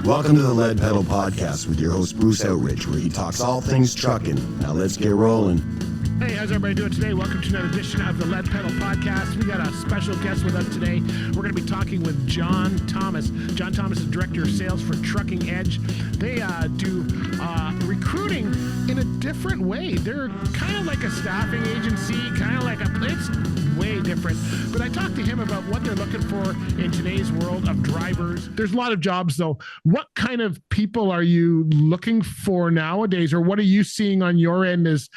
Welcome to the Lead Pedal Podcast with your host, Bruce Outridge, where he talks all things trucking. Now let's get rolling. Hey, how's everybody doing today? Welcome to another edition of the Lead Pedal Podcast. We got a special guest with us today. We're going to be talking with John Thomas. John Thomas is Director of Sales for Trucking Edge. They do recruiting in a different way. They're kind of like a staffing agency, it's way different. But I talked to him about what they're looking for in today's world of drivers. There's a lot of jobs, though. What kind of people are you looking for nowadays, or what are you seeing on your end as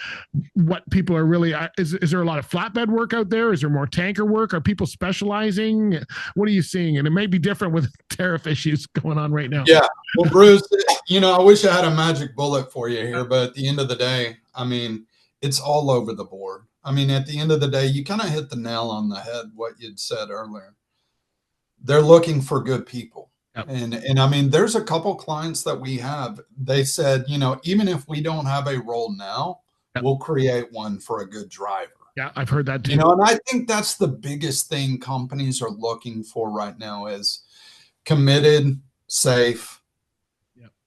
what people are really, is there a lot of flatbed work out there? Is there more tanker work? Are people specializing? What are you seeing? And it may be different with tariff issues going on right now. Yeah. Well, Bruce, I wish I had a magic bullet for you here, but at the end of the day, it's all over the board. At the end of the day, you kind of hit the nail on the head, what you'd said earlier. They're looking for good people. Yep. And there's a couple clients that we have. They said, even if we don't have a role now, yep, we'll create one for a good driver. Yeah, I've heard that too. And I think that's the biggest thing companies are looking for right now is committed, safe,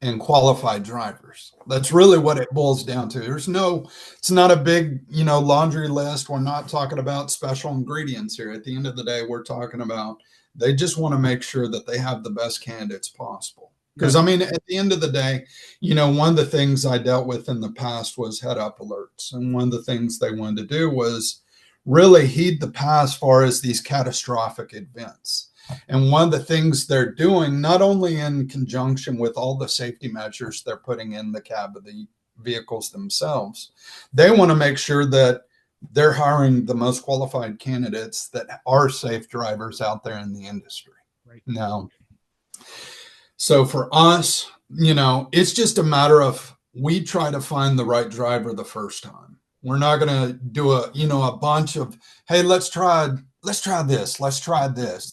and qualified drivers. That's really what it boils down to. It's not a big, laundry list. We're not talking about special ingredients here. At the end of the day, we're talking about, they just want to make sure that they have the best candidates possible. Because at the end of the day, one of the things I dealt with in the past was head up alerts. And one of the things they wanted to do was really heed the pass as far as these catastrophic events. And one of the things they're doing, not only in conjunction with all the safety measures they're putting in the cab of the vehicles themselves, they want to make sure that they're hiring the most qualified candidates that are safe drivers out there in the industry. Right now. So for us, it's just a matter of, we try to find the right driver the first time. We're not going to do a bunch of, hey, let's try this. Let's try this.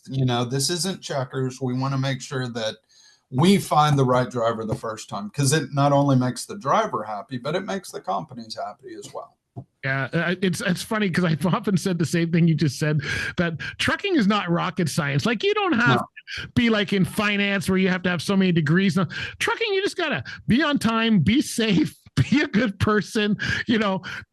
This isn't checkers. We want to make sure that we find the right driver the first time, because it not only makes the driver happy, but it makes the companies happy as well. Yeah, it's funny because I've often said the same thing you just said, that trucking is not rocket science. Like, you don't have to be like in finance where you have to have so many degrees. No, trucking, you just got to be on time, be safe, be a good person,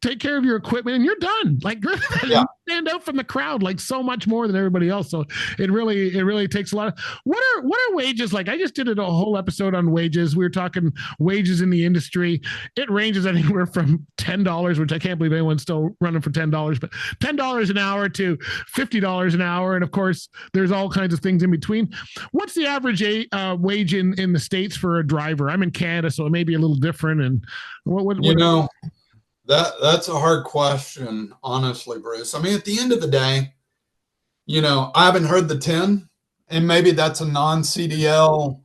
take care of your equipment, and you're done. Like, you stand out from the crowd like so much more than everybody else. So it really takes a lot of, what are wages like? I just did a whole episode on wages. We were talking wages in the industry. It ranges anywhere from $10, which I can't believe anyone's still running for $10, but $10 an hour to $50 an hour. And of course, there's all kinds of things in between. What's the average wage in the States for a driver? I'm in Canada, so it may be a little different. And that's a hard question, honestly, Bruce. At the end of the day, I haven't heard the 10, and maybe that's a non-CDL,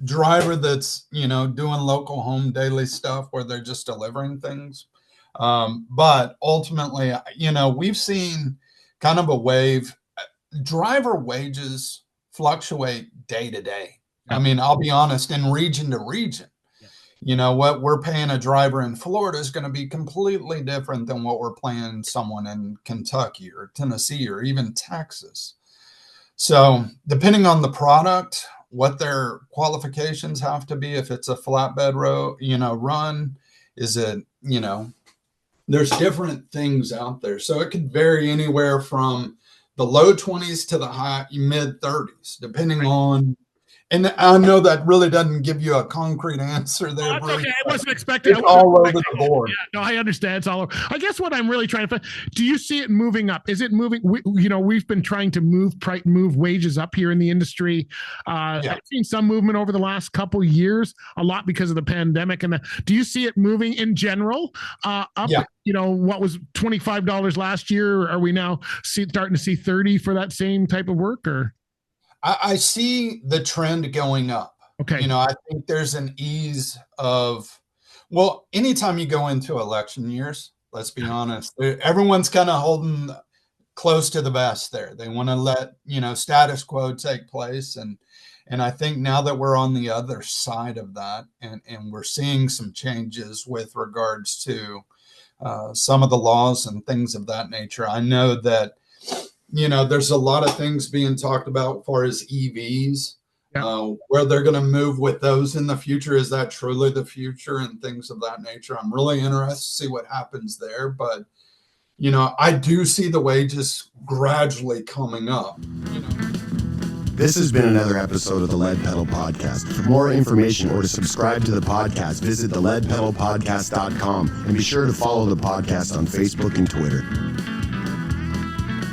driver that's, doing local home daily stuff where they're just delivering things. But ultimately, we've seen kind of a wave. Driver wages fluctuate day to day. I'll be honest, in region to region. What we're paying a driver in Florida is going to be completely different than what we're paying someone in Kentucky or Tennessee or even Texas. So depending on the product, what their qualifications have to be, if it's a flatbed run, is it, there's different things out there. So it could vary anywhere from the low 20s to the high mid 30s, depending on. And I know that really doesn't give you a concrete answer there. That's okay. I wasn't expecting. It's all over the board. Yeah, no, I understand. It's all over. I guess what I'm really trying to find, do you see it moving up? Is it moving? We've been trying to move wages up here in the industry. I've seen some movement over the last couple of years, a lot because of the pandemic. And do you see it moving in general up? Yeah. What was $25 last year? Are we now starting to see 30 for that same type of work, or? I see the trend going up. Okay. I think there's an ease of, anytime you go into election years, let's be honest, everyone's kind of holding close to the vest there. They want to let, status quo take place. And I think now that we're on the other side of that, and we're seeing some changes with regards to some of the laws and things of that nature, I know that, there's a lot of things being talked about as far as EVs. where they're going to move with those in the future. Is that truly the future and things of that nature? I'm really interested to see what happens there. But, you know, I do see the wages gradually coming up. You know. This has been another episode of the Lead Pedal Podcast. For more information or to subscribe to the podcast, visit theleadpedalpodcast.com and be sure to follow the podcast on Facebook and Twitter.